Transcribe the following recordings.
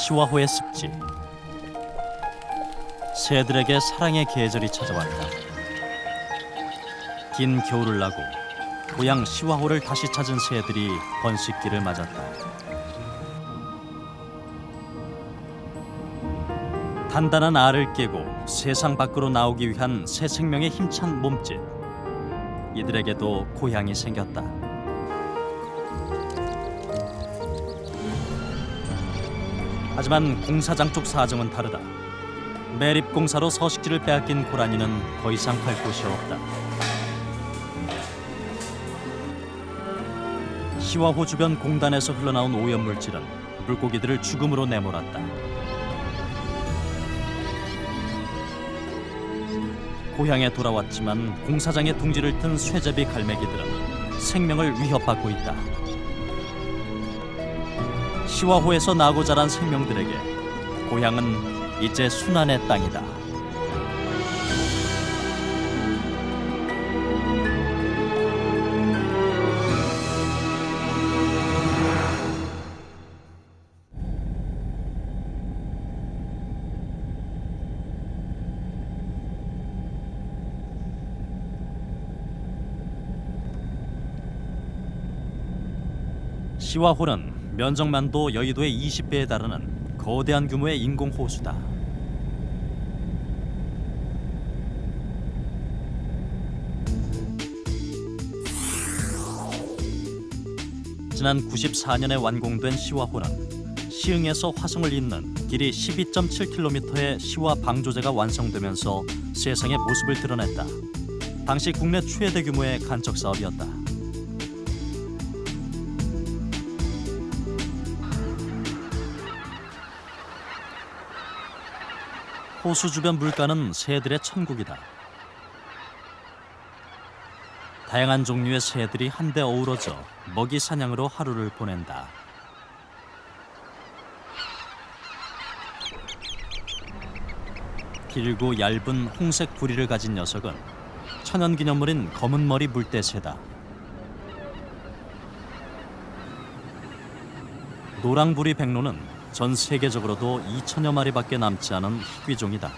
시와호의 습지. 새들에게 사랑의 계절이 찾아왔다. 긴 겨울을 나고 고향 시와호를 다시 찾은 새들이 번식기를 맞았다. 단단한 알을 깨고 세상 밖으로 나오기 위한 새 생명의 힘찬 몸짓. 이들에게도 고향이 생겼다. 하지만 공사장 쪽 사정은 다르다. 매립공사로 서식지를 빼앗긴 고라니는 더 이상 갈 곳이 없다. 시와호 주변 공단에서 흘러나온 오염물질은 물고기들을 죽음으로 내몰았다. 고향에 돌아왔지만 공사장에 둥지를 튼 쇠제비 갈매기들은 생명을 위협받고 있다. 시와호에서 나고 자란 생명들에게 고향은 이제 순환의 땅이다. 시와호는 면적만도 여의도의 20배에 달하는 거대한 규모의 인공호수다. 지난 94년에 완공된 시와호는 시흥에서 화성을 잇는 길이 12.7km의 시와 방조제가 완성되면서 세상의 모습을 드러냈다. 당시 국내 최대 규모의 간척 사업이었다. 호수 주변 물가는 새들의 천국이다. 다양한 종류의 새들이 한데 어우러져 먹이 사냥으로 하루를 보낸다. 길고 얇은 홍색 부리를 가진 녀석은 천연기념물인 검은머리 물대새다. 노랑부리 백로는 전 세계적으로도 2천여 마리밖에 남지 않은 희귀종이다.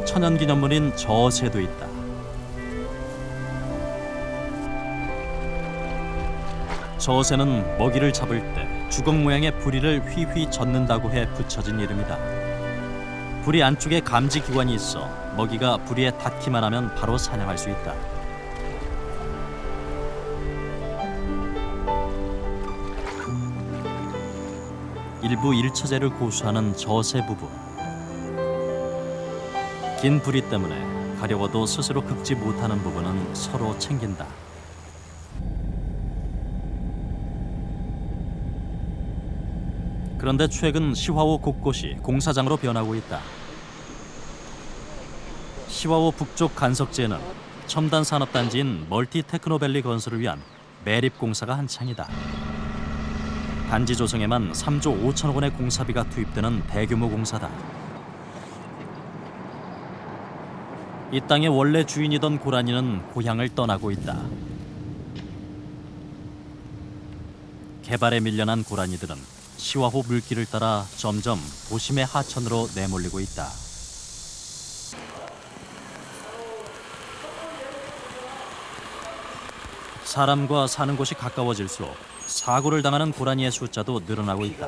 천연기념물인 저새도 있다. 저새는 먹이를 잡을 때 주걱 모양의 부리를 휘휘 젓는다고 해 붙여진 이름이다. 부리 안쪽에 감지 기관이 있어 먹이가 부리에 닿기만 하면 바로 사냥할 수 있다. 일부 일처제를 고수하는 저새 부부. 긴 부리 때문에 가려워도 스스로 긁지 못하는 부분은 서로 챙긴다. 그런데 최근 시화호 곳곳이 공사장으로 변하고 있다. 시화호 북쪽 간석지에는 첨단 산업단지인 멀티테크노밸리 건설을 위한 매립공사가 한창이다. 단지 조성에만 3조 5천억 원의 공사비가 투입되는 대규모 공사다. 이 땅의 원래 주인이던 고라니는 고향을 떠나고 있다. 개발에 밀려난 고라니들은 시와호 물길을 따라 점점 도심의 하천으로 내몰리고 있다. 사람과 사는 곳이 가까워질수록 사고를 당하는 고라니의 숫자도 늘어나고 있다.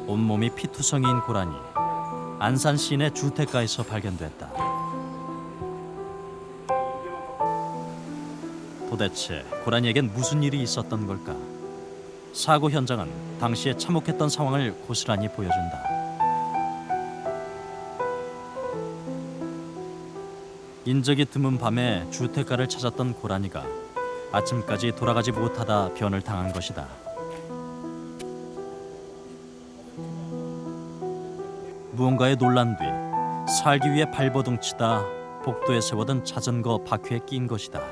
온몸이 피투성이인 고라니, 안산 시내 주택가에서 발견됐다. 도대체 고라니에겐 무슨 일이 있었던 걸까? 사고 현장은 당시에 참혹했던 상황을 고스란히 보여준다. 인적이 드문 밤에 주택가를 찾았던 고라니가 아침까지 돌아가지 못하다 변을 당한 것이다. 무언가에 놀란 뒤 살기 위해 발버둥치다 복도에 세워둔 자전거 바퀴에 낀 것이다.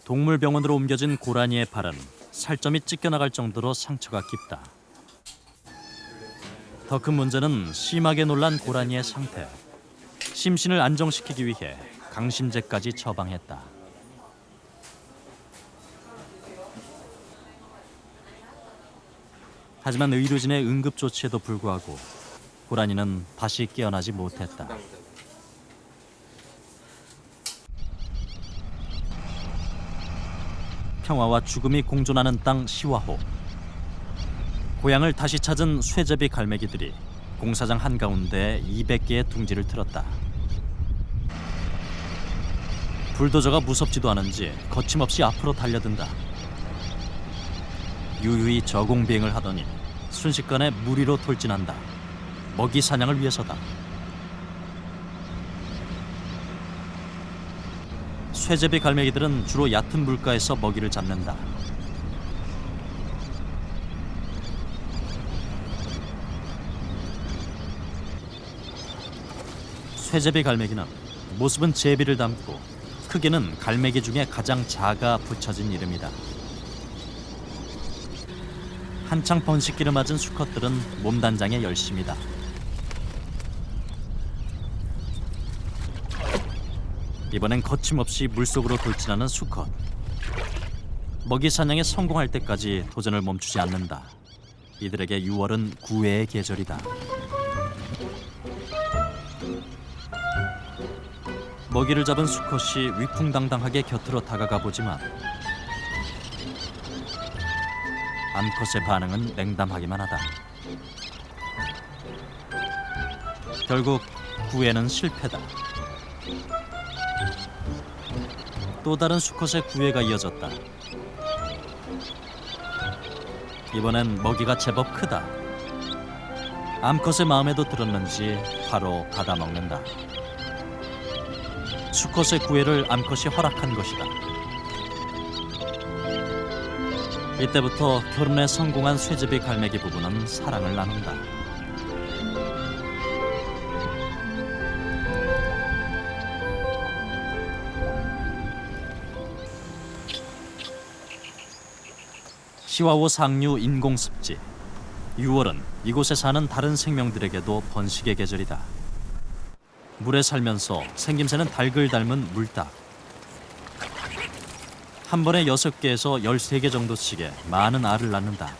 동물병원으로 옮겨진 고라니의 발은 살점이 찢겨나갈 정도로 상처가 깊다. 더 큰 문제는 심하게 놀란 고라니의 상태. 심신을 안정시키기 위해 강심제까지 처방했다. 하지만 의료진의 응급 조치에도 불구하고 고라니는 다시 깨어나지 못했다. 평화와 죽음이 공존하는 땅 시와호. 고향을 다시 찾은 쇠제비 갈매기들이 공사장 한가운데 200개의 둥지를 틀었다. 불도저가 무섭지도 않은지 거침없이 앞으로 달려든다. 유유히 저공비행을 하더니 순식간에 물 위로 돌진한다. 먹이 사냥을 위해서다. 쇠제비 갈매기들은 주로 얕은 물가에서 먹이를 잡는다. 쇠제비 갈매기는 모습은 제비를 닮고 크기는 갈매기 중에 가장 작아 붙여진 이름이다. 한창 번식기를 맞은 수컷들은 몸단장에 열심이다. 이번엔 거침없이 물속으로 돌진하는 수컷. 먹이 사냥에 성공할 때까지 도전을 멈추지 않는다. 이들에게 6월은 구애의 계절이다. 먹이를 잡은 수컷이 위풍당당하게 곁으로 다가가 보지만 암컷의 반응은 냉담하기만 하다. 결국 구애는 실패다. 또 다른 수컷의 구애가 이어졌다. 이번엔 먹이가 제법 크다. 암컷의 마음에도 들었는지 바로 받아먹는다. 수컷의 구애를 암컷이 허락한 것이다. 이때부터 결혼에 성공한 쇠제비 갈매기 부부는 사랑을 나눈다. 시와호 상류 인공습지. 6월은 이곳에 사는 다른 생명들에게도 번식의 계절이다. 물에 살면서 생김새는 닭을 닮은 물닭. 한 번에 6개에서 13개 정도씩의 많은 알을 낳는다.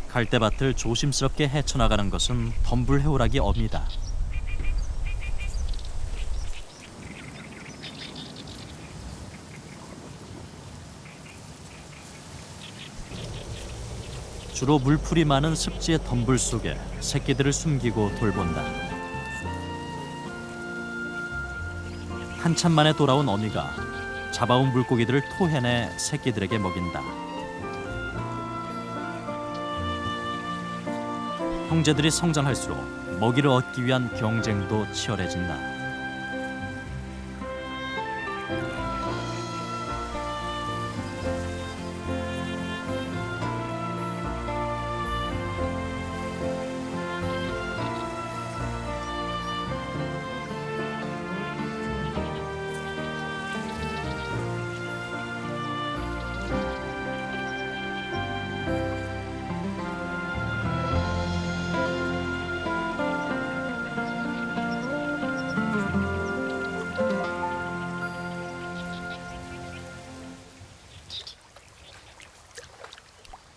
갈대밭을 조심스럽게 헤쳐나가는 것은 덤불해오라기 어미다. 주로 물풀이 많은 습지의 덤불 속에 새끼들을 숨기고 돌본다. 한참 만에 돌아온 어미가 잡아온 물고기들을 토해내 새끼들에게 먹인다. 형제들이 성장할수록 먹이를 얻기 위한 경쟁도 치열해진다.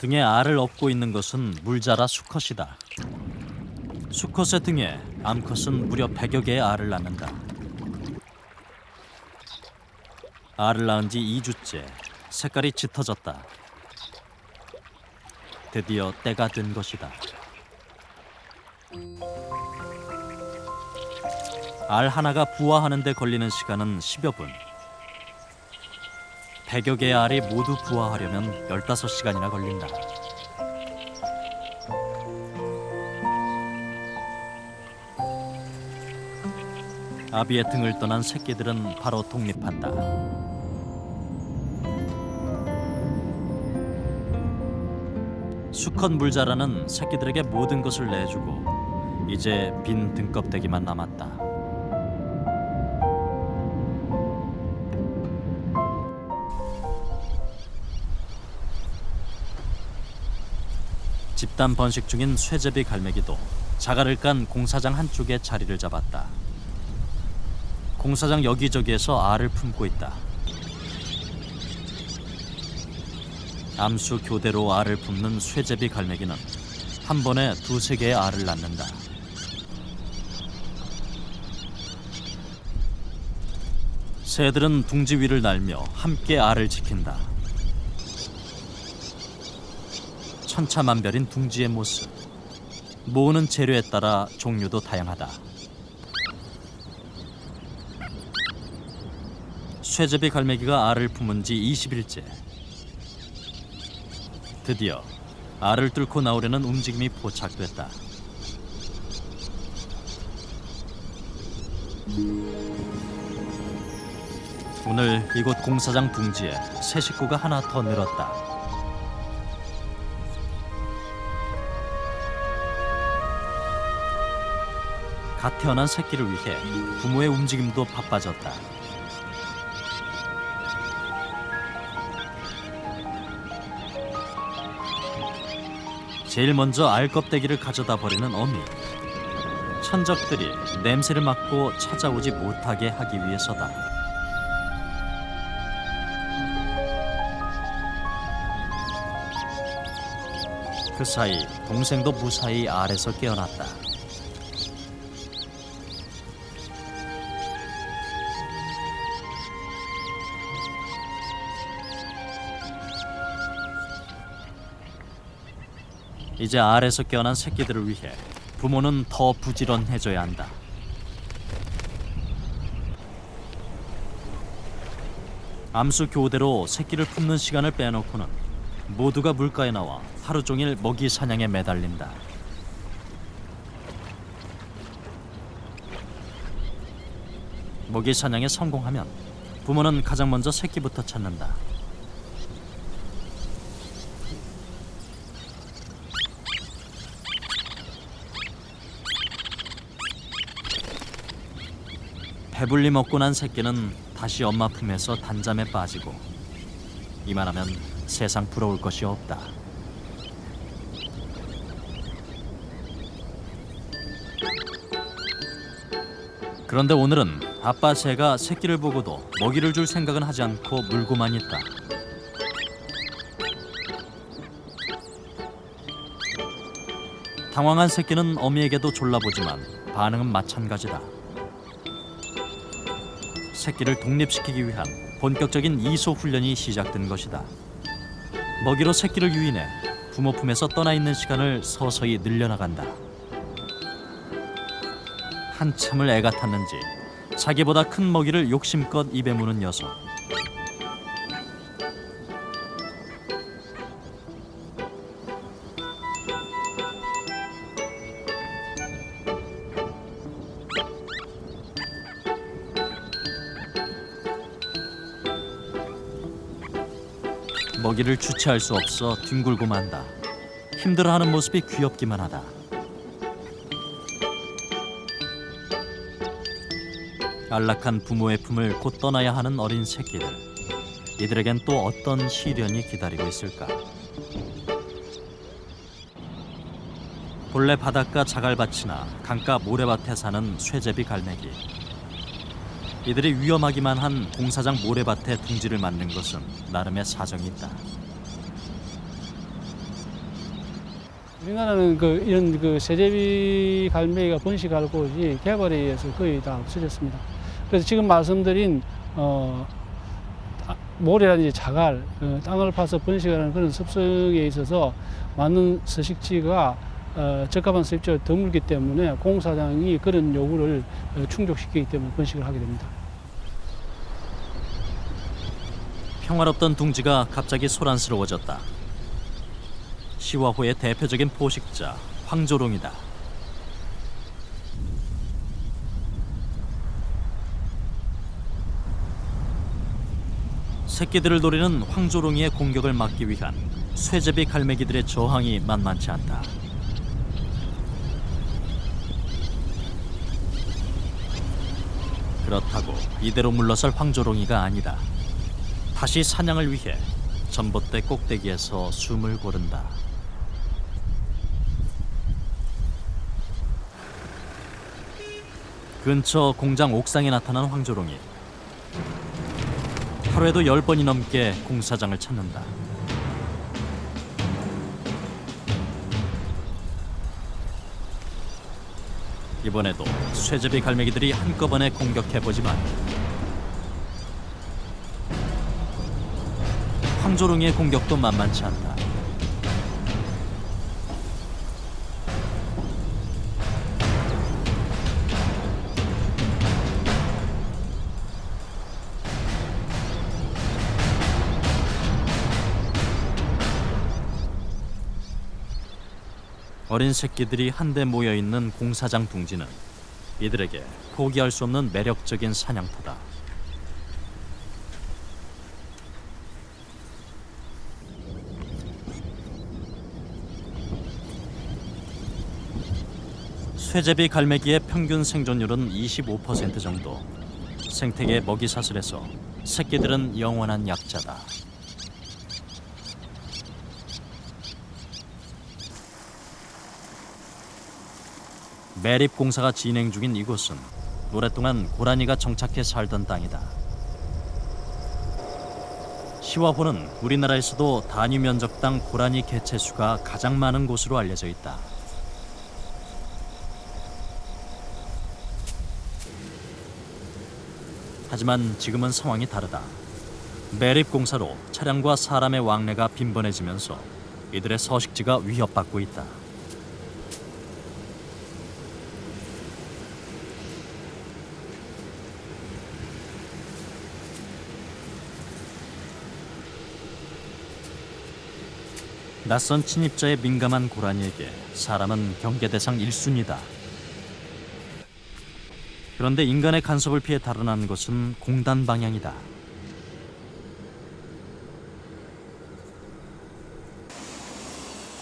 등에 알을 업고 있는 것은 물자라 수컷이다. 수컷의 등에 암컷은 무려 100여 개의 알을 낳는다. 알을 낳은 지 2주째 색깔이 짙어졌다. 드디어 때가 된 것이다. 알 하나가 부화하는 데 걸리는 시간은 10여 분. 100여 개의 알이 모두 부화하려면 15시간이나 걸린다. 아비의 등을 떠난 새끼들은 바로 독립한다. 수컷 물자라는 새끼들에게 모든 것을 내주고 이제 빈 등껍데기만 남았다. 집단 번식 중인 쇠제비 갈매기도 자갈을 깐 공사장 한쪽에 자리를 잡았다. 공사장 여기저기에서 알을 품고 있다. 암수 교대로 알을 품는 쇠제비 갈매기는 한 번에 두세 개의 알을 낳는다. 새들은 둥지 위를 날며 함께 알을 지킨다. 천차만별인 둥지의 모습. 모으는 재료에 따라 종류도 다양하다. 쇠제비 갈매기가 알을 품은 지 20일째. 드디어 알을 뚫고 나오려는 움직임이 포착됐다. 오늘 이곳 공사장 둥지에 새 식구가 하나 더 늘었다. 갓 태어난 새끼를 위해 부모의 움직임도 바빠졌다. 제일 먼저 알 껍데기를 가져다 버리는 어미. 천적들이 냄새를 맡고 찾아오지 못하게 하기 위해서다. 그 사이 동생도 무사히 알에서 깨어났다. 이제 알에서 깨어난 새끼들을 위해 부모는 더 부지런해져야 한다. 암수 교대로 새끼를 품는 시간을 빼놓고는 모두가 물가에 나와 하루 종일 먹이 사냥에 매달린다. 먹이 사냥에 성공하면 부모는 가장 먼저 새끼부터 찾는다. 배불리 먹고 난 새끼는 다시 엄마 품에서 단잠에 빠지고 이만하면 세상 부러울 것이 없다. 그런데 오늘은 아빠 새가 새끼를 보고도 먹이를 줄 생각은 하지 않고 물고만 있다. 당황한 새끼는 어미에게도 졸라보지만 반응은 마찬가지다. 새끼를 독립시키기 위한 본격적인 이소 훈련이 시작된 것이다. 먹이로 새끼를 유인해 부모 품에서 떠나 있는 시간을 서서히 늘려나간다. 한참을 애가 탔는지 자기보다 큰 먹이를 욕심껏 입에 무는 녀석. 먹이를 주체할 수 없어 뒹굴고 만다. 힘들어하는 모습이 귀엽기만 하다. 안락한 부모의 품을 곧 떠나야 하는 어린 새끼들. 이들에겐 또 어떤 시련이 기다리고 있을까? 본래 바닷가 자갈밭이나 강가 모래밭에 사는 쇠제비 갈매기. 이들이 위험하기만 한 공사장 모래밭에 둥지를 만든 것은 나름의 사정이 있다. 우리나라는 이런 새제비 갈매기가 번식할 곳이 개발에 의해서 거의 다 없어졌습니다. 그래서 지금 말씀드린 모래라든지 자갈, 땅을 파서 번식하는 그런 습성에 있어서 많은 서식지가 적합한 서식지가 드물기 때문에 공사장이 그런 요구를 충족시키기 때문에 번식을 하게 됩니다. 평화롭던 둥지가 갑자기 소란스러워졌다. 시화호의 대표적인 포식자 황조롱이다. 새끼들을 노리는 황조롱이의 공격을 막기 위한 쇠제비 갈매기들의 저항이 만만치 않다. 그렇다고 이대로 물러설 황조롱이가 아니다. 다시 사냥을 위해 전봇대 꼭대기에서 숨을 고른다. 근처 공장 옥상에 나타난 황조롱이 하루에도 10번이 넘게 공사장을 찾는다. 이번에도 쇠제비 갈매기들이 한꺼번에 공격해보지만 황조롱이의 공격도 만만치 않다. 어린 새끼들이 한데 모여있는 공사장 둥지는 이들에게 포기할 수 없는 매력적인 사냥터다. 쇠제비 갈매기의 평균 생존율은 25% 정도. 생태계 먹이 사슬에서 새끼들은 영원한 약자다. 매립 공사가 진행 중인 이곳은 오랫동안 고라니가 정착해 살던 땅이다. 시화호는 우리나라에서도 단위 면적당 고라니 개체수가 가장 많은 곳으로 알려져 있다. 하지만 지금은 상황이 다르다. 매립 공사로 차량과 사람의 왕래가 빈번해지면서 이들의 서식지가 위협받고 있다. 낯선 침입자에 민감한 고라니에게 사람은 경계 대상 1순위다. 그런데 인간의 간섭을 피해 달아나는 것은 공단 방향이다.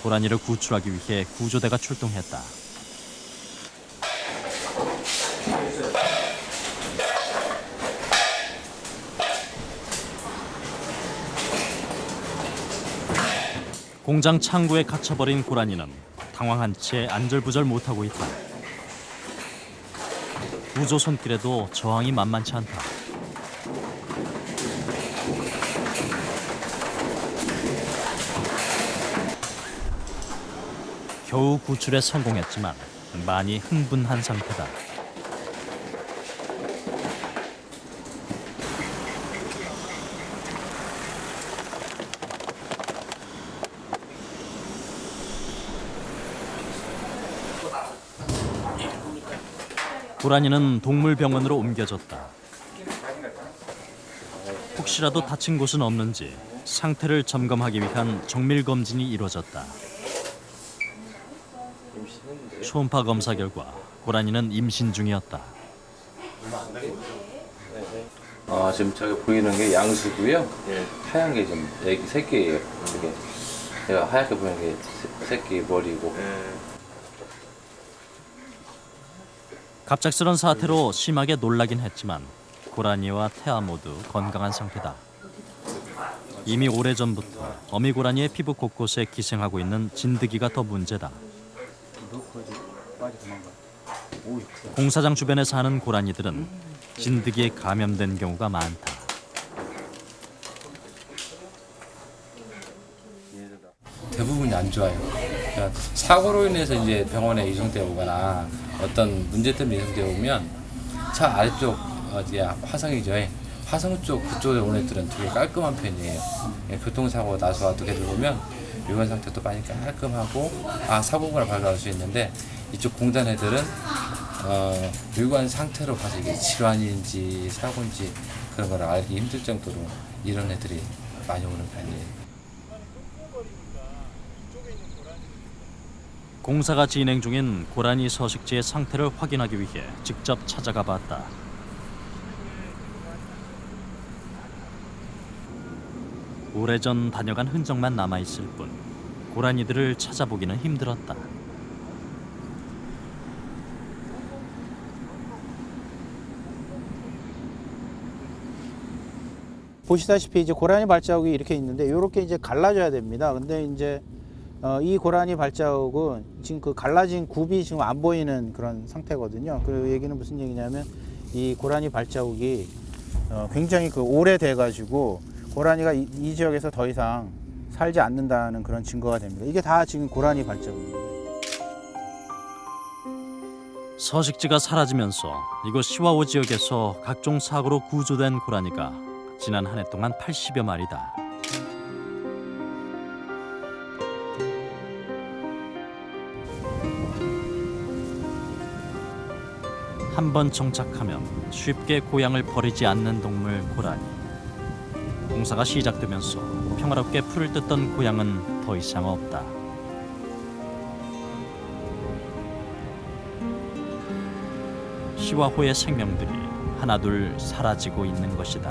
고라니를 구출하기 위해 구조대가 출동했다. 공장 창고에 갇혀버린 고라니는 당황한 채 안절부절 못하고 있다. 구조 손길에도 저항이 만만치 않다. 겨우 구출에 성공했지만 많이 흥분한 상태다. 고라니는 동물병원으로 옮겨졌다. 혹시라도 다친 곳은 없는지 상태를 점검하기 위한 정밀검진이 이루어졌다. 초음파 검사 결과 고라니는 임신 중이었다. 지금 저기 보이는 게 양수고요. 하얀 게 좀 애기 새끼예요. 이게 제가 하얗게 보이는 게 새끼 머리고. 갑작스런 사태로 심하게 놀라긴 했지만 고라니와 태아 모두 건강한 상태다. 이미 오래전부터 어미 고라니의 피부 곳곳에 기생하고 있는 진드기가 더 문제다. 공사장 주변에 사는 고라니들은 진드기에 감염된 경우가 많다. 대부분이 안 좋아요. 그러니까 사고로 인해서 이제 병원에 이송되어 오거나 어떤 문제 때문에 이송되어 오면 차 아래쪽 화성이죠. 화성 쪽 그쪽에 온 애들은 되게 깔끔한 편이에요. 교통사고 나서 와도 걔들 보면 유관 상태도 많이 깔끔하고 사고가 발생할 수 있는데 이쪽 공단 애들은 유관 상태로 봐서 이게 질환인지 사고인지 그런 걸 알기 힘들 정도로 이런 애들이 많이 오는 편이에요. 공사가 진행 중인 고라니 서식지의 상태를 확인하기 위해 직접 찾아가 봤다. 오래전 다녀간 흔적만 남아있을 뿐 고라니들을 찾아보기는 힘들었다. 보시다시피 이제 고라니 발자국이 이렇게 있는데 이렇게 이제 갈라져야 됩니다. 근데 이제 이 고라니 발자국은 지금 그 갈라진 굽이 지금 안 보이는 그런 상태거든요. 그 얘기는 무슨 얘기냐면 이 고라니 발자국이 굉장히 그 오래돼 가지고 고라니가 이 지역에서 더 이상 살지 않는다는 그런 증거가 됩니다. 이게 다 지금 고라니 발자국입니다. 서식지가 사라지면서 이곳 시와호 지역에서 각종 사고로 구조된 고라니가 지난 한 해 동안 80여 마리다. 한 번 정착하면 쉽게 고향을 버리지 않는 동물 고라니. 공사가 시작되면서 평화롭게 풀을 뜯던 고향은 더 이상 없다. 시와호의 생명들이 하나둘 사라지고 있는 것이다.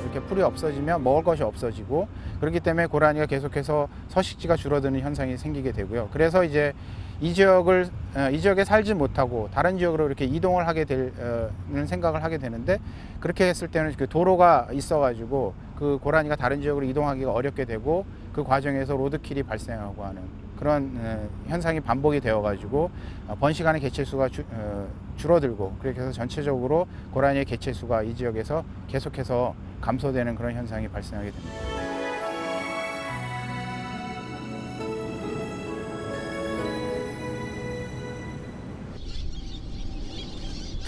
이렇게 풀이 없어지면 먹을 것이 없어지고 그렇기 때문에 고라니가 계속해서 서식지가 줄어드는 현상이 생기게 되고요. 그래서 이제 이 지역에 살지 못하고 다른 지역으로 이렇게 이동을 하게 되는 생각을 하게 되는데 그렇게 했을 때는 그 도로가 있어가지고 그 고라니가 다른 지역으로 이동하기가 어렵게 되고 그 과정에서 로드킬이 발생하고 하는 그런 현상이 반복이 되어가지고 번시간의 개체수가 줄어들고 그렇게 해서 전체적으로 고라니의 개체수가 이 지역에서 계속해서 감소되는 그런 현상이 발생하게 됩니다.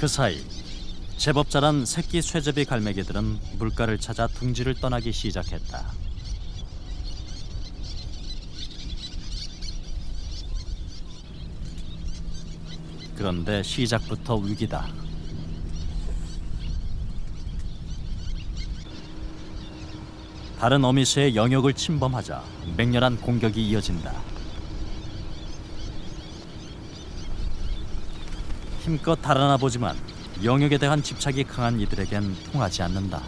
그 사이 제법 자란 새끼 쇠제비 갈매기들은 물가를 찾아 둥지를 떠나기 시작했다. 그런데 시작부터 위기다. 다른 어미새의 영역을 침범하자 맹렬한 공격이 이어진다. 힘껏 달아나 보지만 영역에 대한 집착이 강한 이들에겐 통하지 않는다.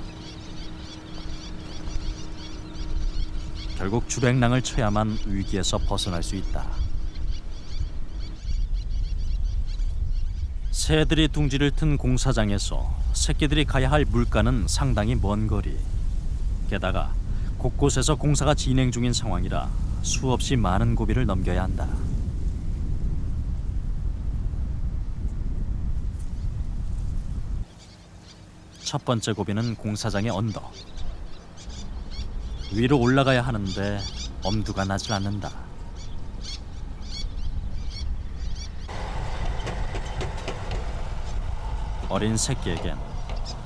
결국 주랭랑을 쳐야만 위기에서 벗어날 수 있다. 새들이 둥지를 튼 공사장에서 새끼들이 가야 할 물가는 상당히 먼 거리. 게다가 곳곳에서 공사가 진행 중인 상황이라 수없이 많은 고비를 넘겨야 한다. 첫 번째 고비는 공사장의 언덕. 위로 올라가야 하는데 엄두가 나질 않는다. 어린 새끼에겐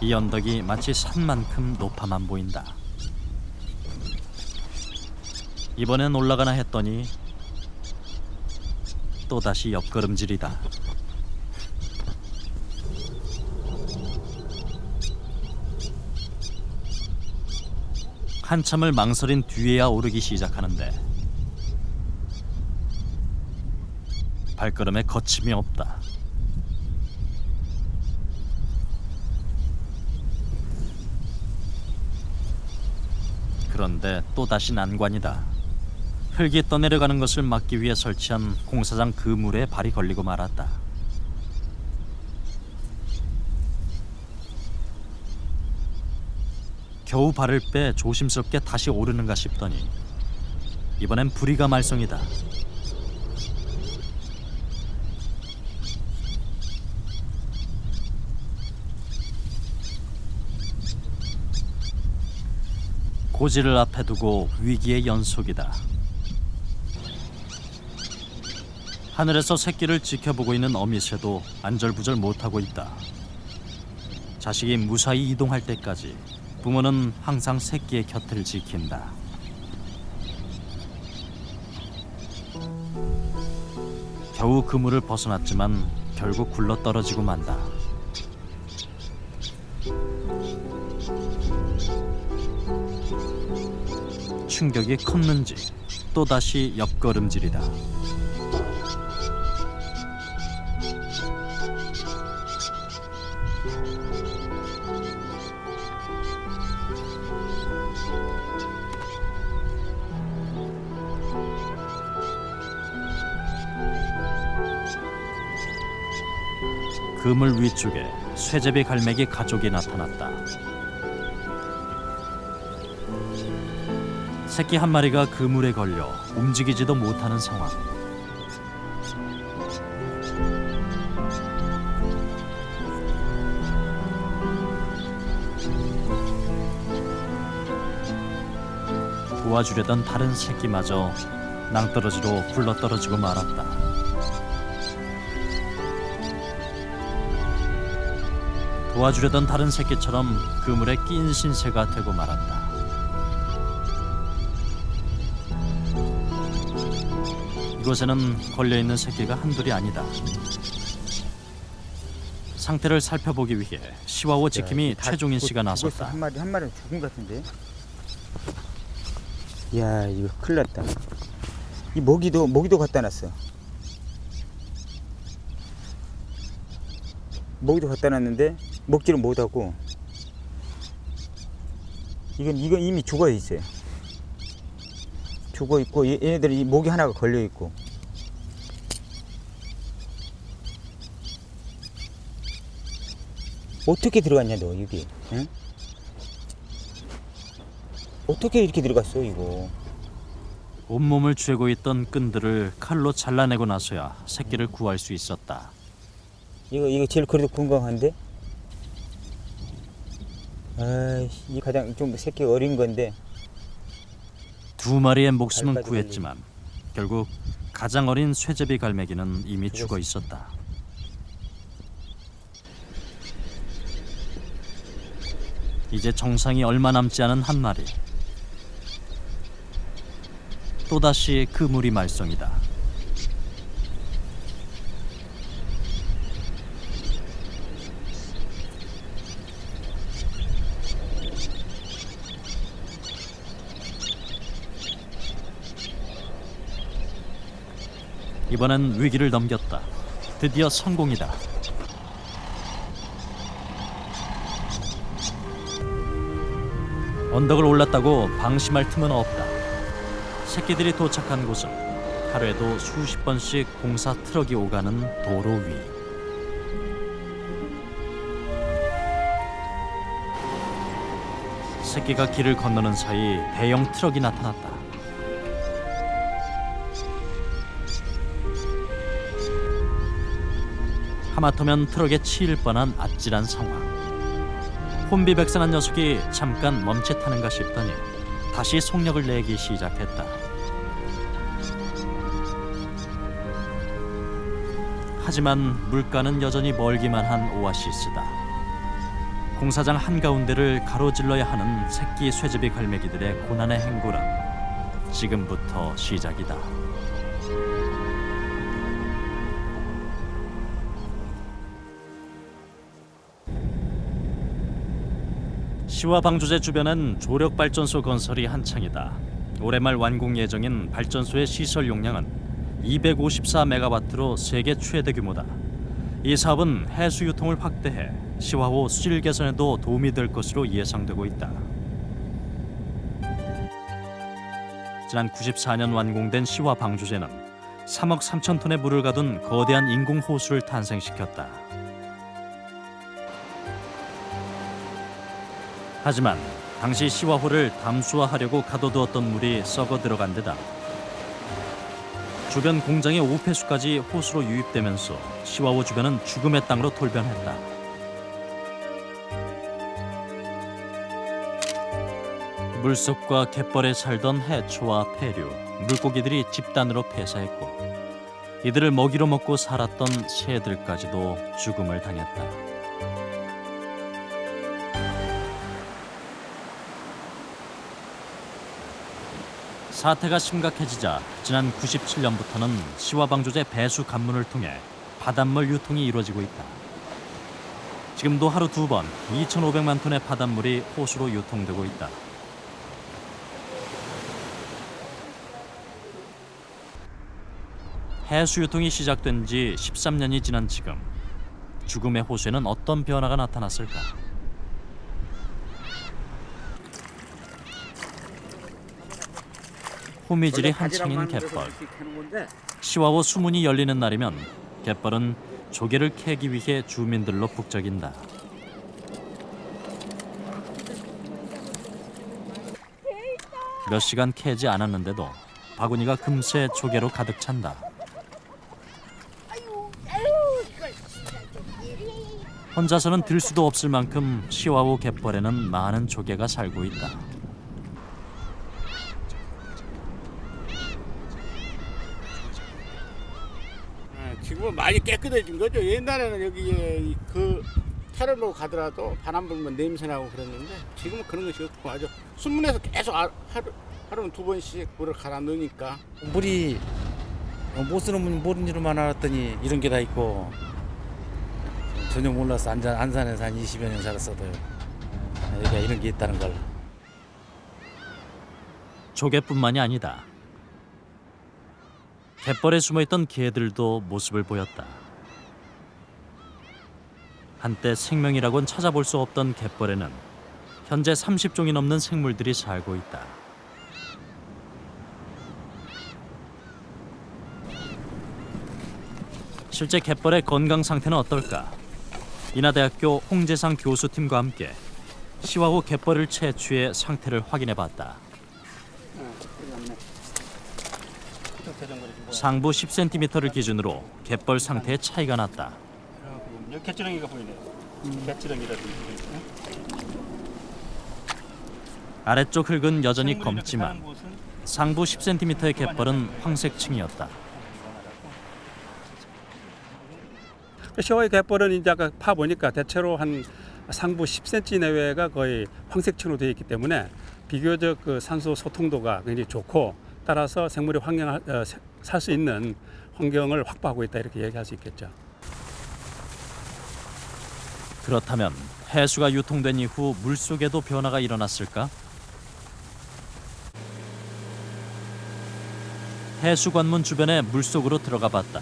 이 언덕이 마치 산만큼 높아만 보인다. 이번엔 올라가나 했더니 또다시 옆걸음질이다. 한참을 망설인 뒤에야 오르기 시작하는데 발걸음에 거침이 없다. 그런데 또다시 난관이다. 흙이 떠내려가는 것을 막기 위해 설치한 공사장 그물에 발이 걸리고 말았다. 겨우 발을 빼 조심스럽게 다시 오르는가 싶더니 이번엔 부리가 말썽이다. 고지를 앞에 두고 위기의 연속이다. 하늘에서 새끼를 지켜보고 있는 어미새도 안절부절 못하고 있다. 자식이 무사히 이동할 때까지 부모는 항상 새끼의 곁을 지킨다. 겨우 그물을 벗어났지만 결국 굴러떨어지고 만다. 충격이 컸는지 또다시 옆걸음질이다. 그물 위쪽에 쇠제비 갈매기 가족이 나타났다. 새끼 한 마리가 그물에 걸려 움직이지도 못하는 상황. 도와주려던 다른 새끼마저 낭떠러지로 굴러떨어지고 말았다. 도와주려던 다른 새끼처럼 그물에 낀 신세가 되고 말았다. 이곳에는 걸려있는 새끼가 한둘이 아니다. 상태를 살펴보기 위해 시와호 지킴이 최종인 씨가 나섰다. 한 마리 죽은 것 같은데. 야, 이거 큰일 났다. 이 모기도 갖다 놨어. 모기도 갖다 놨는데 먹지를 못하고. 이건 이미 죽어 있어요. 죽어 있고 얘네들이 모기 하나가 걸려 있고. 어떻게 들어갔냐 너 여기? 응? 어떻게 이렇게 들어갔어 이거? 온몸을 쥐고 있던 끈들을 칼로 잘라내고 나서야 새끼를 구할 수 있었다. 이거 제일 그래도 건강한데? 아이씨, 이 가장 좀 새끼 어린 건데. 두 마리의 목숨은 갈까지 구했지만 결국 가장 어린 쇠제비 갈매기는 이미 죽어 있었다. 이제 정상이 얼마 남지 않은 한 마리. 또다시 그물이 말썽이다. 이번엔 위기를 넘겼다. 드디어 성공이다. 언덕을 올랐다고 방심할 틈은 없다. 새끼들이 도착한 곳은 하루에도 수십 번씩 공사 트럭이 오가는 도로 위. 새끼가 길을 건너는 사이 대형 트럭이 나타났다. 하마터면 트럭에 치일 뻔한 아찔한 상황. 혼비백산한 녀석이 잠깐 멈칫하는가 싶더니 다시 속력을 내기 시작했다. 하지만 물가는 여전히 멀기만 한 오아시스다. 공사장 한가운데를 가로질러야 하는 새끼 쇠제비 갈매기들의 고난의 행군은 지금부터 시작이다. 시와 방조제 주변엔 조력발전소 건설이 한창이다. 올해 말 완공 예정인 발전소의 시설 용량은 254메가와트로 세계 최대 규모다. 이 사업은 해수 유통을 확대해 시화호 수질 개선에도 도움이 될 것으로 예상되고 있다. 지난 94년 완공된 시화 방조제는 3억 3천 톤의 물을 가둔 거대한 인공 호수를 탄생시켰다. 하지만 당시 시화호를 담수화하려고 가둬두었던 물이 썩어 들어간 데다 주변 공장의 오폐수까지 호수로 유입되면서 시화호 주변은 죽음의 땅으로 돌변했다. 물속과 갯벌에 살던 해초와 폐류, 물고기들이 집단으로 폐사했고 이들을 먹이로 먹고 살았던 새들까지도 죽음을 당했다. 사태가 심각해지자 지난 97년부터는 시화방조제 배수 관문을 통해 바닷물 유통이 이루어지고 있다. 지금도 하루 2번 2,500만 톤의 바닷물이 호수로 유통되고 있다. 해수 유통이 시작된 지 13년이 지난 지금 죽음의 호수에는 어떤 변화가 나타났을까? 호미질이 한창인 갯벌. 시화호 수문이 열리는 날이면 갯벌은 조개를 캐기 위해 주민들로 북적인다. 몇 시간 캐지 않았는데도 바구니가 금세 조개로 가득 찬다. 혼자서는 들 수도 없을 만큼 시와우 갯벌에는 많은 조개가 살고 있다. 지금은 많이 깨끗해진 거죠. 옛날에는 여기 그 차를 놓고 가더라도 바람 불면 냄새 나고 그랬는데 지금은 그런 것이 없고 아주 수문에서 계속 하루는 2번씩 물을 갈아 넣으니까. 물이 못 쓰는 분 모르는 줄만 알았더니 이런 게 다 있고 전혀 몰랐어. 안산에서 한 20여 년 살았어도요. 여기가 이런 게 있다는 걸. 조개뿐만이 아니다. 갯벌에 숨어있던 개들도 모습을 보였다. 한때 생명이라곤 찾아볼 수 없던 갯벌에는 현재 30종이 넘는 생물들이 살고 있다. 실제 갯벌의 건강 상태는 어떨까? 인하대학교 홍재상 교수팀과 함께 시와호 갯벌을 채취해 상태를 확인해봤다. 상부 10cm를 기준으로 갯벌 상태에 차이가 났다. 여기 갯지렁이가 보이네요. 갯지렁이라든지. 아래쪽 흙은 여전히 검지만 상부 10cm의 갯벌은 황색층이었다. 시와의 갯벌은 이제 아까 파 보니까 대체로 한 상부 10cm 내외가 거의 황색층으로 되어 있기 때문에 비교적 그 산소 소통도가 굉장히 좋고 따라서 생물이 살 수 있는 환경을 확보하고 있다 이렇게 얘기할 수 있겠죠. 그렇다면 해수가 유통된 이후 물속에도 변화가 일어났을까? 해수관문 주변의 물속으로 들어가 봤다.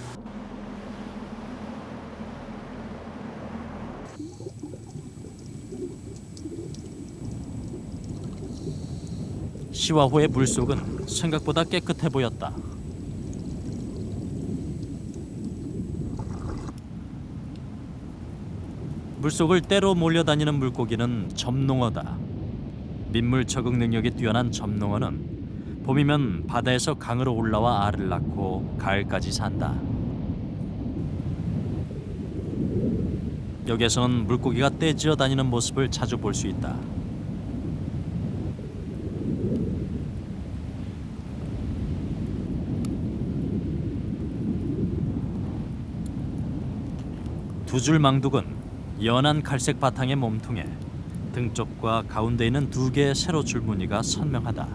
시와호의 물속은 생각보다 깨끗해 보였다. 물속을 때로 몰려다니는 물고기는 점농어다. 민물 적응 능력이 뛰어난 점농어는 봄이면 바다에서 강으로 올라와 알을 낳고 가을까지 산다. 여기에서는 물고기가 떼지어 다니는 모습을 자주 볼 수 있다. 두 줄 망둑은 연한 갈색 바탕의 몸통에 등 쪽과 가운데 있는 2개의 세로 줄무늬가 선명하다.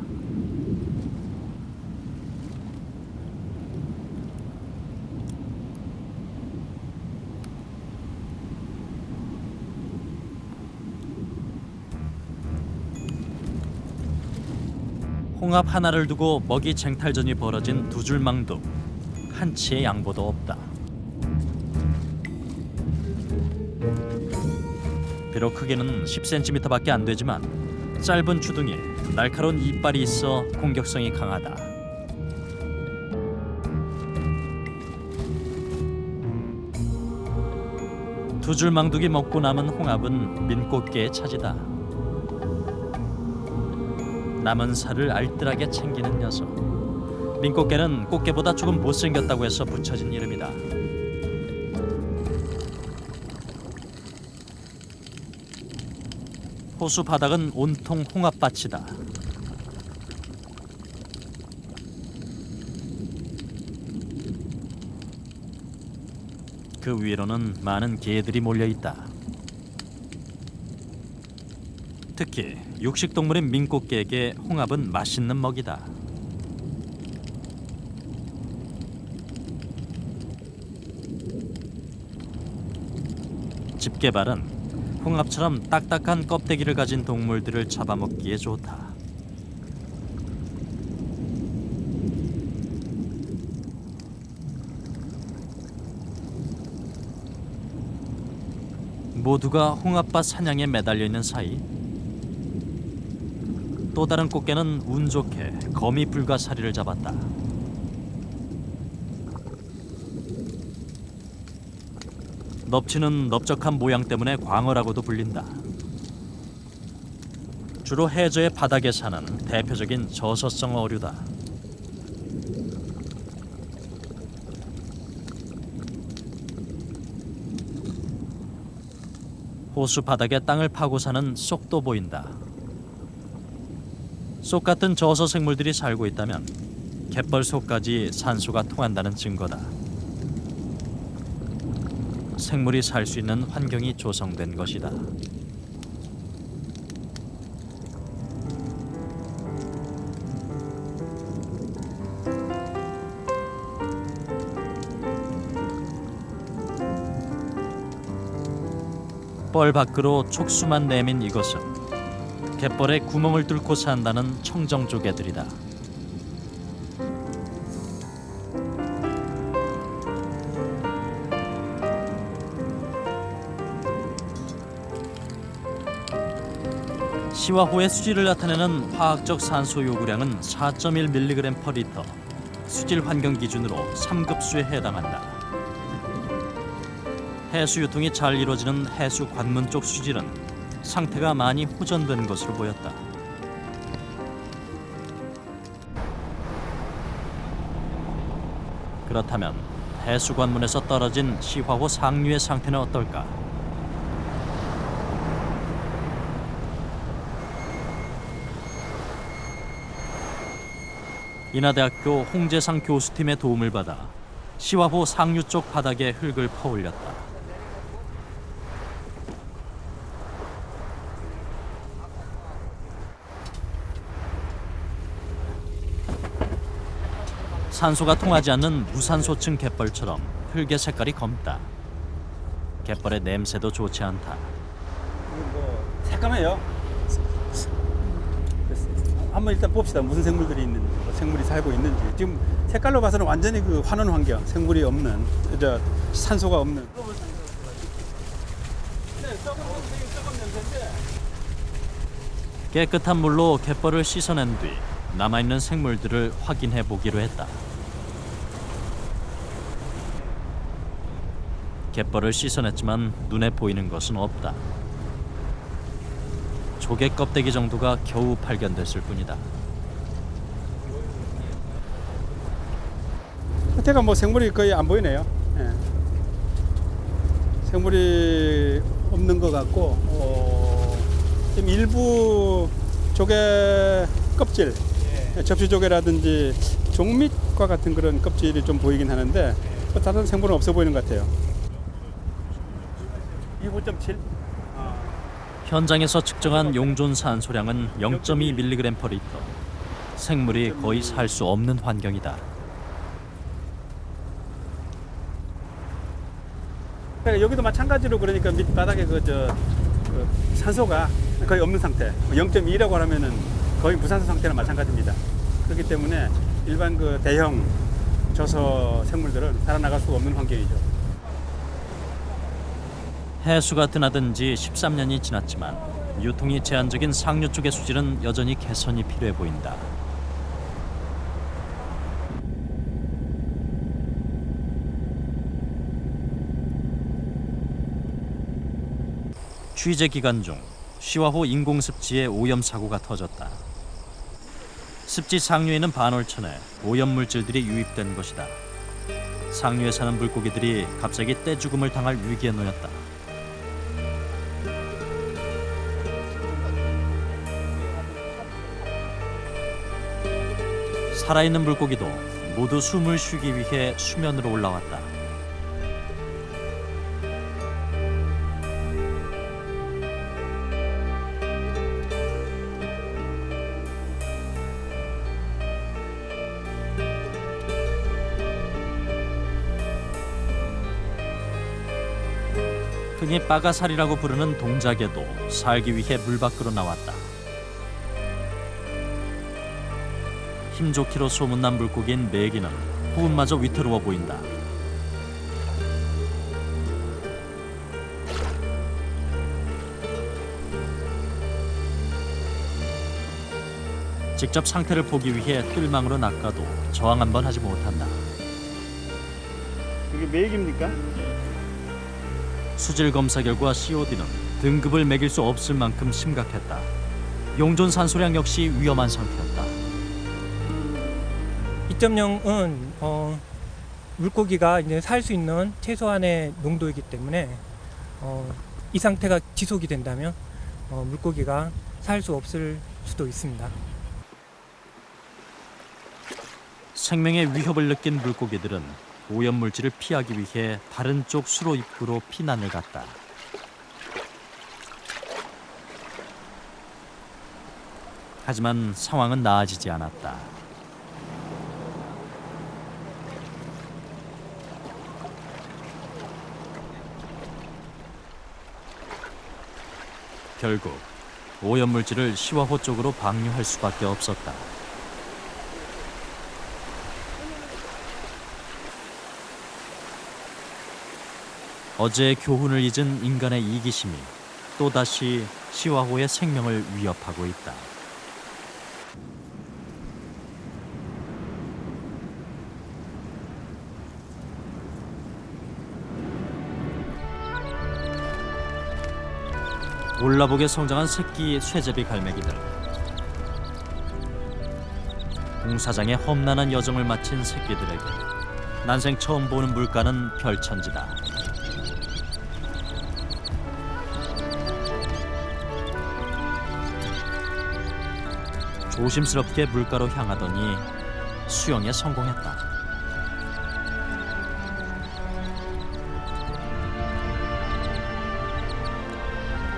홍합 하나를 두고 먹이 쟁탈전이 벌어진 두 줄 망둑. 한치의 양보도 없다. 비록 크기는 10cm밖에 안 되지만 짧은 주둥이에 날카로운 이빨이 있어 공격성이 강하다. 두 줄 망둑이 먹고 남은 홍합은 민꽃게의 차지다. 남은 살을 알뜰하게 챙기는 녀석. 민꽃게는 꽃게보다 조금 못생겼다고 해서 붙여진 이름이다. 호수 바닥은 온통 홍합밭이다. 그 위로는 많은 개들이 몰려 있다. 특히 육식동물인 민꽃게에게 홍합은 맛있는 먹이다. 집게발은 홍합처럼 딱딱한 껍데기를 가진 동물들을 잡아먹기에 좋다. 모두가 홍합밭 사냥에 매달려 있는 사이 또 다른 꽃게는 운 좋게 거미 불가사리를 잡았다. 넙치는 넓적한 모양 때문에 광어라고도 불린다. 주로 해저의 바닥에 사는 대표적인 저서성 어류다. 호수 바닥에 땅을 파고 사는 쏙도 보인다. 쏙 같은 저서 생물들이 살고 있다면 갯벌 속까지 산소가 통한다는 증거다. 생물이 살 수 있는 환경이 조성된 것이다. 뻘 밖으로 촉수만 내민 이것은 갯벌에 구멍을 뚫고 산다는 청정조개들이다. 시와호의 수질을 나타내는 화학적 산소 요구량은 4.1mg/L, 수질 환경 기준으로 3급수에 해당한다. 해수 유통이 잘 이루어지는 해수 관문 쪽 수질은 상태가 많이 호전된 것으로 보였다. 그렇다면 해수 관문에서 떨어진 시화호 상류의 상태는 어떨까? 인하대학교 홍재상 교수팀의 도움을 받아 시화호 상류 쪽 바닥에 흙을 퍼올렸다. 산소가 통하지 않는 무산소층 갯벌처럼 흙의 색깔이 검다. 갯벌의 냄새도 좋지 않다. 새까매요. 한번 일단 봅시다. 무슨 생물들이 있는지, 생물이 살고 있는지. 지금 색깔로 봐서는 완전히 그 환원 환경, 생물이 없는, 산소가 없는. 깨끗한 물로 갯벌을 씻어낸 뒤 남아있는 생물들을 확인해 보기로 했다. 갯벌을 씻어냈지만 눈에 보이는 것은 없다. 조개 껍데기 정도가 겨우 발견됐을 뿐이다. 끝에가 뭐 생물이 거의 안 보이네요. 예. 생물이 없는 것 같고, 지금 일부 조개 껍질, 접시조개라든지 종밑과 같은 그런 껍질이 좀 보이긴 하는데 다른 생물은 없어 보이는 것 같아요. 5.7. 현장에서 측정한 용존 산소량은 0.2mg/L. 생물이 거의 살 수 없는 환경이다. 그러니까 여기도 마찬가지로 그러니까 밑바닥에 그 산소가 거의 없는 상태. 0.2라고 하면은 거의 무산소 상태랑 마찬가지입니다. 그렇기 때문에 일반 그 대형 저서 생물들은 살아나갈 수가 없는 환경이죠. 해수가 드나든 지 13년이 지났지만 유통이 제한적인 상류 쪽의 수질은 여전히 개선이 필요해 보인다. 취재 기간 중 시화호 인공습지에 오염 사고가 터졌다. 습지 상류에는 반월천에 오염 물질들이 유입된 것이다. 상류에 사는 물고기들이 갑자기 떼죽음을 당할 위기에 놓였다. 살아있는 물고기도 모두 숨을 쉬기 위해 수면으로 올라왔다. 흔히 빠가살이라고 부르는 동작에도 살기 위해 물 밖으로 나왔다. 힘 좋기로 소문난 물고기인 메기는 호흡마저 위태로워 보인다. 직접 상태를 보기 위해 뜰망으로 낚아도 저항 한번 하지 못한다. 이게 메기입니까? 수질 검사 결과 COD는 등급을 매길 수 없을 만큼 심각했다. 용존 산소량 역시 위험한 상태였다. 2.0은 물고기가 이제 살 수 있는 최소한의 농도이기 때문에 이 상태가 지속이 된다면 물고기가 살 수 없을 수도 있습니다. 생명의 위협을 느낀 물고기들은 오염물질을 피하기 위해 다른 쪽 수로 입구로 피난을 갔다. 하지만 상황은 나아지지 않았다. 결국 오염물질을 시화호 쪽으로 방류할 수밖에 없었다. 어제의 교훈을 잊은 인간의 이기심이 또다시 시화호의 생명을 위협하고 있다. 올라보게 성장한 새끼 쇠제비 갈매기들. 공사장의 험난한 여정을 마친 새끼들에게 난생 처음 보는 물가는 별천지다. 조심스럽게 물가로 향하더니 수영에 성공했다.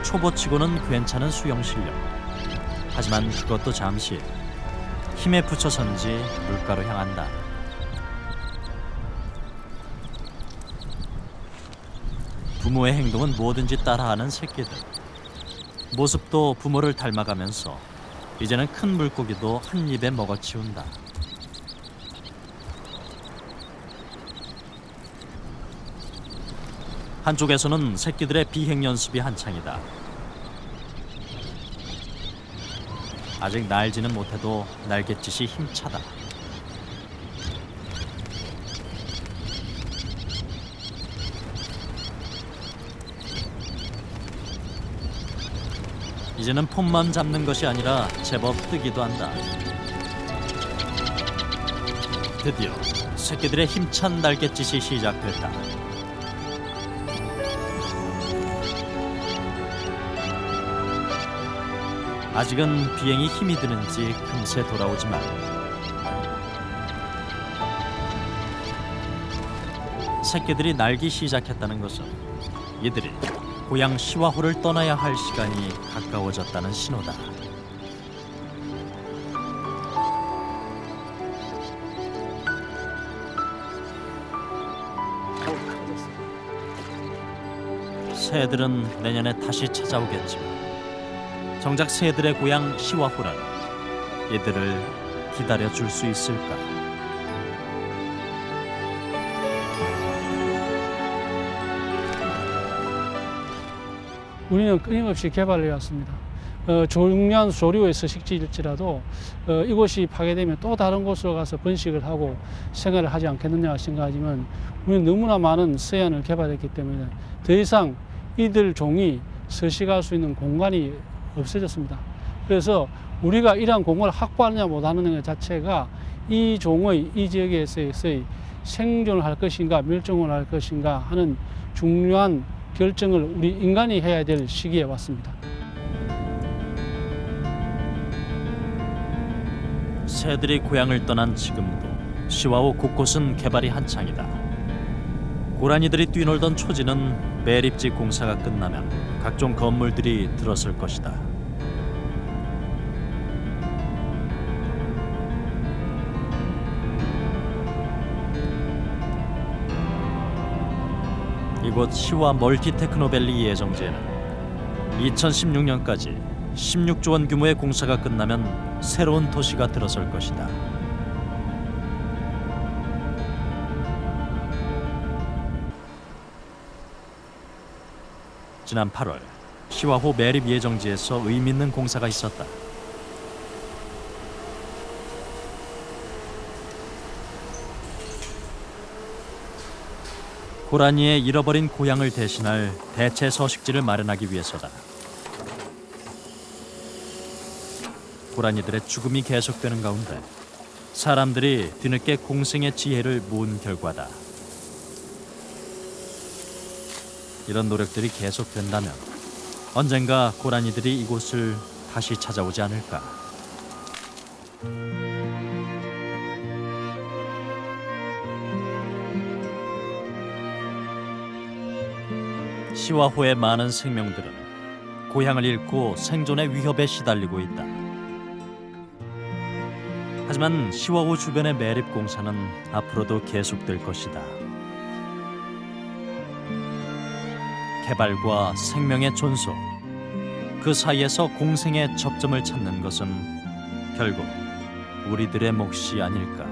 초보치고는 괜찮은 수영 실력. 하지만 그것도 잠시. 힘에 붙여선지 물가로 향한다. 부모의 행동은 뭐든지 따라하는 새끼들. 모습도 부모를 닮아가면서 이제는 큰 물고기도 한 입에 먹어치운다. 한쪽에서는 새끼들의 비행 연습이 한창이다. 아직 날지는 못해도 날갯짓이 힘차다. 이제는 폼만 잡는 것이 아니라 제법 뜨기도 한다. 드디어 새끼들의 힘찬 날갯짓이 시작됐다. 아직은 비행이 힘이 드는지 금세 돌아오지만 새끼들이 날기 시작했다는 것은 이들이 고향 시화호를 떠나야 할 시간이 가까워졌다는 신호다. 새들은 내년에 다시 찾아오겠지만 정작 새들의 고향 시화호는 이들을 기다려줄 수 있을까? 우리는 끊임없이 개발해 왔습니다. 중요한 조류의 서식지일지라도 이곳이 파괴되면 또 다른 곳으로 가서 번식을 하고 생활을 하지 않겠느냐 생각하지만 우리는 너무나 많은 서해안을 개발했기 때문에 더 이상 이들 종이 서식할 수 있는 공간이 없어졌습니다. 그래서 우리가 이러한 공간을 확보하느냐 못하느냐 것 자체가 이 종의 이 지역에서의 생존을 할 것인가 멸종을 할 것인가 하는 중요한 결정을 우리 인간이 해야 될 시기에 왔습니다. 새들이 고향을 떠난 지금도 시화호 곳곳은 개발이 한창이다. 고라니들이 뛰놀던 초지는 매립지 공사가 끝나면 각종 건물들이 들어설 것이다. 이곳 시화 멀티테크노밸리 예정지에는 2016년까지 16조 원 규모의 공사가 끝나면 새로운 도시가 들어설 것이다. 지난 8월 시화호 매립 예정지에서 의미 있는 공사가 있었다. 고라니의 잃어버린 고향을 대신할 대체 서식지를 마련하기 위해서다. 고라니들의 죽음이 계속되는 가운데 사람들이 뒤늦게 공생의 지혜를 모은 결과다. 이런 노력들이 계속된다면 언젠가 고라니들이 이곳을 다시 찾아오지 않을까. 시와호의 많은 생명들은 고향을 잃고 생존의 위협에 시달리고 있다. 하지만 시와호 주변의 매립공사는 앞으로도 계속될 것이다. 개발과 생명의 존속, 그 사이에서 공생의 접점을 찾는 것은 결국 우리들의 몫이 아닐까.